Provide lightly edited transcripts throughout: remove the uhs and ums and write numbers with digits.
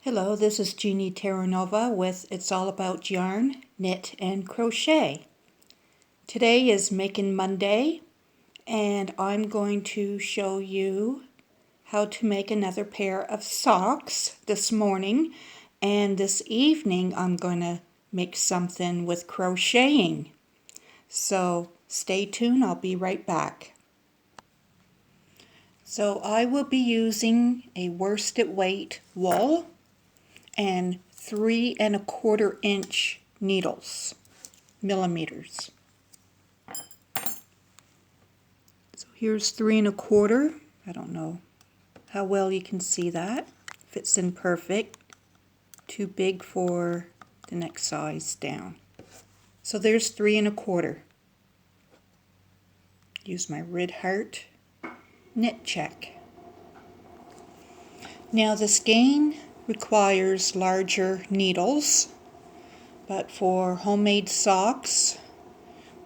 Hello, this is Jeannie Terranova with It's All About Yarn, Knit, and Crochet. Today is Making Monday, and I'm going to show you how to make another pair of socks this morning. And this evening I'm going to make something with crocheting. So stay tuned, I'll be right back. So I will be using a worsted weight wool and 3¼ inch needles, millimeters. So here's 3¼ I don't know how well you can see that. Fits in perfect. Too big for the next size down. So there's 3¼ Use my Red Heart knit check. Now the skein requires larger needles, but for homemade socks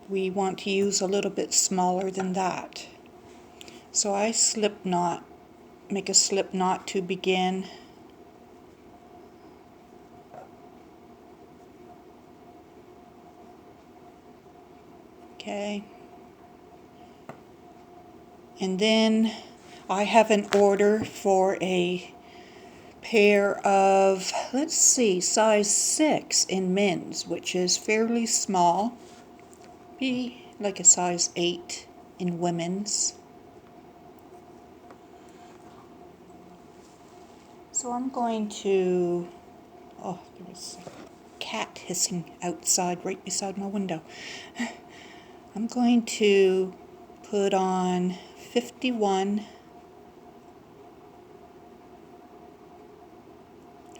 we want to use a little bit smaller than that. So I make a slip knot to begin. Okay. And then I have an order for a pair of, let's see, size 6 in men's, which is fairly small. Be like a size 8 in women's. So I'm going to, oh, there was a cat hissing outside right beside my window. I'm going to put on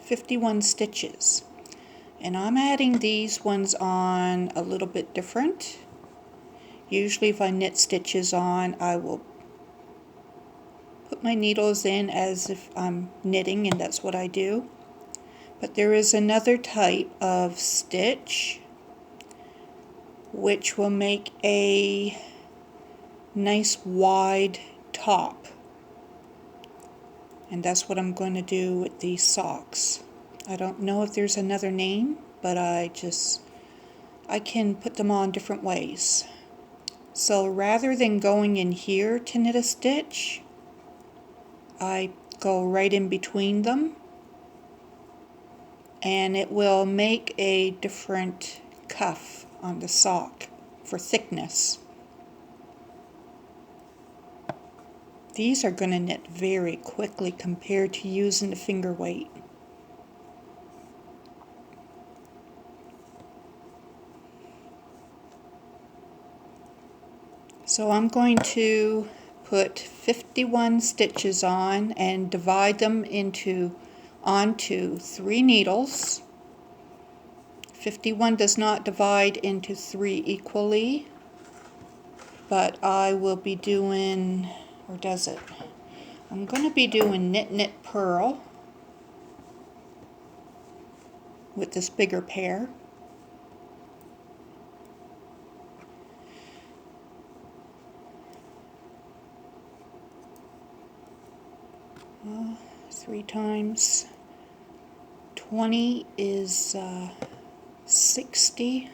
51 stitches, and I'm adding these ones on a little bit different. Usually if I knit stitches on, I will put my needles in as if I'm knitting, and that's what I do. But there is another type of stitch which will make a nice wide top, and that's what I'm going to do with these socks. I don't know if there's another name, but I can put them on different ways. So rather than going in here to knit a stitch, I go right in between them, and it will make a different cuff on the sock for thickness. These are going to knit very quickly compared to using the finger weight. So I'm going to put 51 stitches on and divide them onto 3 needles. 51 does not divide into 3 equally, but I will be doing, or does it? I'm going to be doing knit, knit, purl with this bigger pair. Uh, 3 times 20 is 60.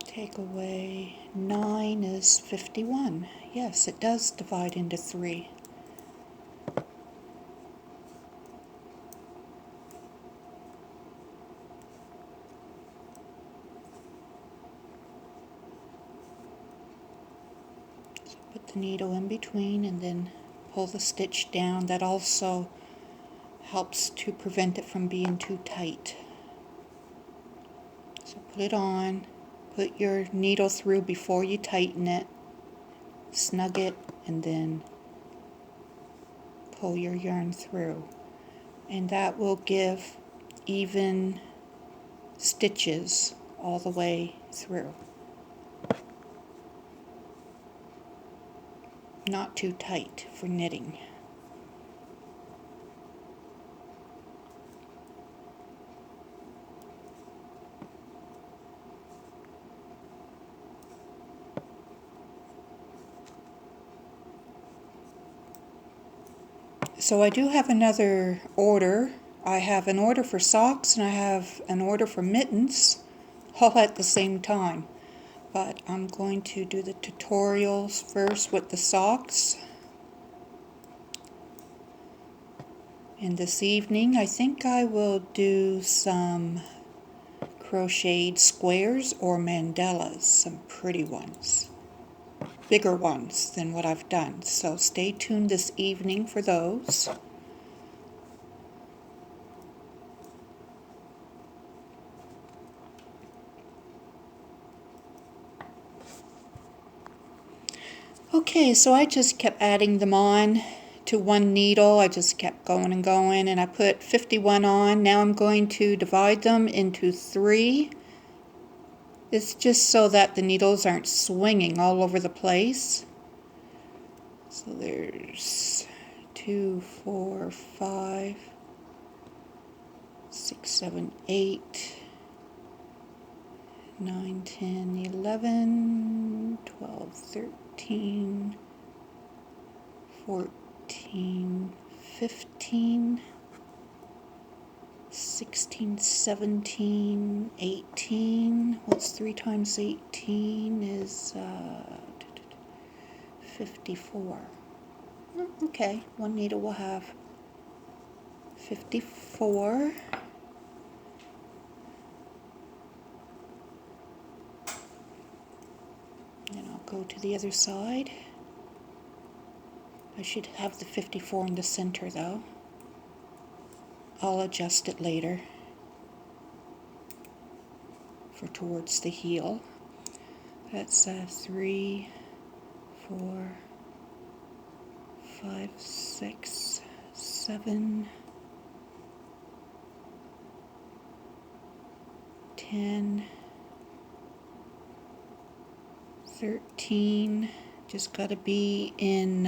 Take away 9 is 51. Yes, it does divide into 3. So put the needle in between and then pull the stitch down. That also helps to prevent it from being too tight. So put it on. Put your needle through before you tighten it. Snug it and then pull your yarn through. And that will give even stitches all the way through. Not too tight for knitting. So I do have another order. I have an order for socks and I have an order for mittens, all at the same time. But I'm going to do the tutorials first with the socks. And this evening I think I will do some crocheted squares or mandalas, some pretty ones. Bigger ones than what I've done. So stay tuned this evening for those. Okay, so I just kept adding them on to one needle. I just kept going and going, and I put 51 on. Now I'm going to divide them into 3. It's just so that the needles aren't swinging all over the place. So there's 2, 4, 5, 6, 7, 8, 9, 10, 11, 12, 13, 14, 15, 16, 17, 18. What's 3 times 18 is 54. Okay, one needle will have 54. And I'll go to the other side. I should have the 54 in the center though. I'll adjust it later for towards the heel. That's 3, 4, 5, 6, 7, 10, 13. Just got to be in,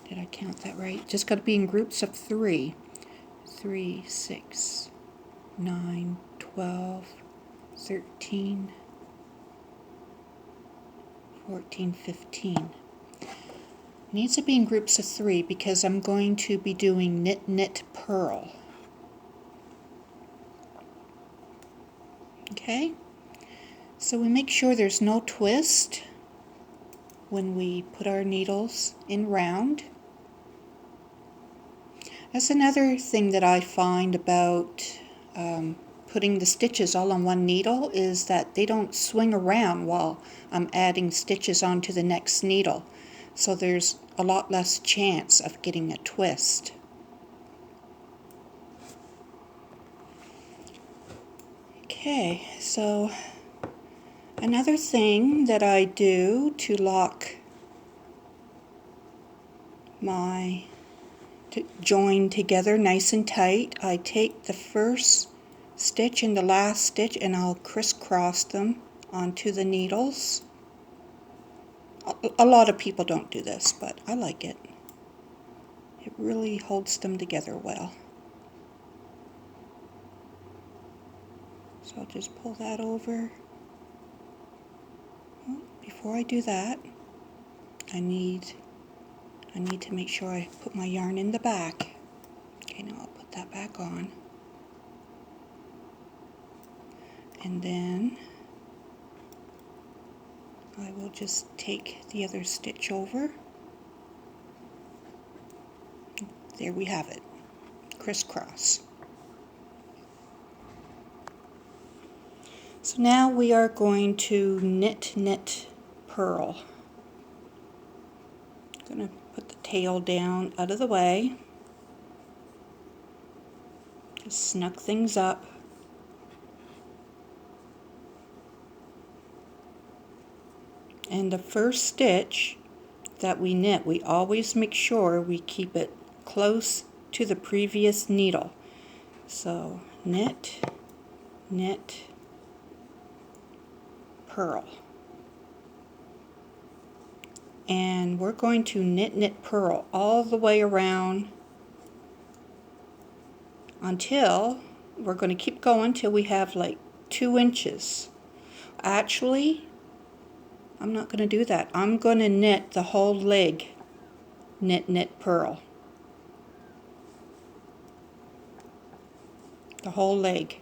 did I count that right? Just got to be in groups of 3. 3, 6, 9, 12, 13, 14, 15. Needs to be in groups of 3 because I'm going to be doing knit, knit, purl. Okay, so we make sure there's no twist when we put our needles in round. That's another thing that I find about putting the stitches all on one needle is that they don't swing around while I'm adding stitches onto the next needle. So there's a lot less chance of getting a twist. Okay, so another thing that I do to lock my join together nice and tight, I take the first stitch and the last stitch and I'll crisscross them onto the needles. A lot of people don't do this, but I like it. It really holds them together well. So I'll just pull that over. Well, before I do that, I need to make sure I put my yarn in the back. Okay, now I'll put that back on. And then I will just take the other stitch over. There we have it. Crisscross. So now we are going to knit, knit, purl. I'm going to put the tail down out of the way. Just snug things up. And the first stitch that we knit, we always make sure we keep it close to the previous needle. So knit, knit, purl. And we're going to knit, knit, purl all the way around until we're going to keep going till we have like 2 inches. Actually, I'm not going to do that. I'm going to knit the whole leg. Knit, knit, purl. The whole leg.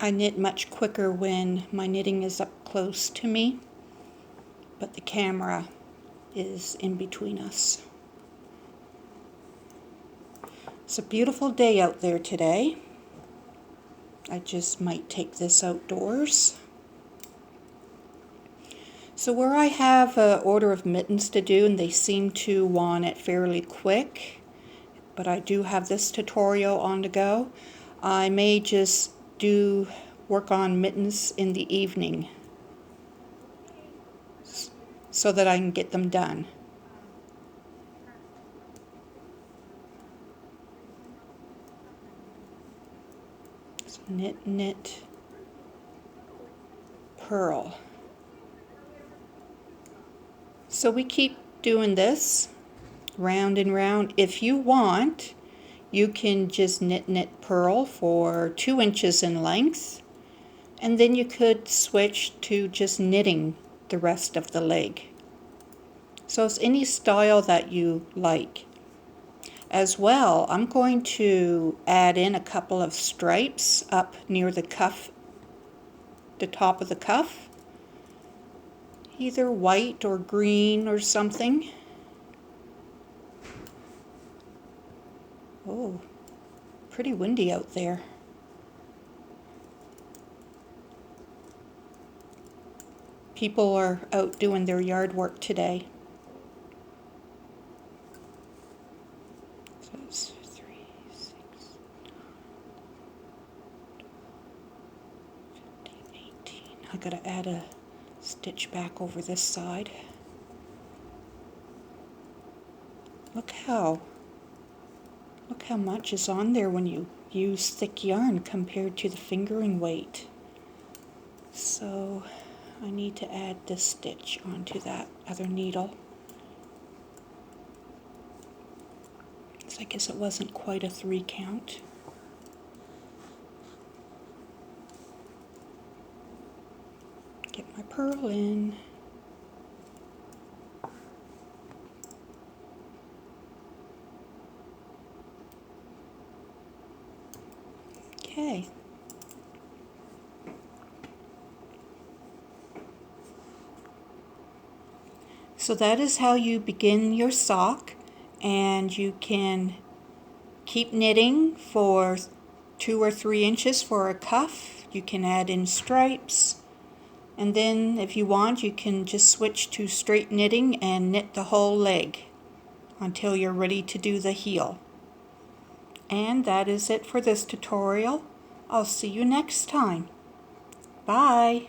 I knit much quicker when my knitting is up close to me, but the camera is in between us. It's a beautiful day out there today. I just might take this outdoors. So where I have an order of mittens to do, and they seem to want it fairly quick, but I do have this tutorial on the go, I may just work on mittens in the evening so that I can get them done. So knit, knit, purl. So we keep doing this round and round. If you want, you can just knit, knit, purl for 2 inches in length, and then you could switch to just knitting the rest of the leg. So it's any style that you like. As well, I'm going to add in a couple of stripes up near the cuff, the top of the cuff, either white or green or something. Oh, pretty windy out there. People are out doing their yard work today. So it's 3, 6, 15, 18. I gotta add a stitch back over this side. Look how much is on there when you use thick yarn compared to the fingering weight. So I need to add this stitch onto that other needle. So I guess it wasn't quite a 3 count. Get my purl in. Okay. So that is how you begin your sock, and you can keep knitting for 2 or 3 inches for a cuff. You can add in stripes, and then if you want you can just switch to straight knitting and knit the whole leg until you're ready to do the heel. And that is it for this tutorial. I'll see you next time. Bye.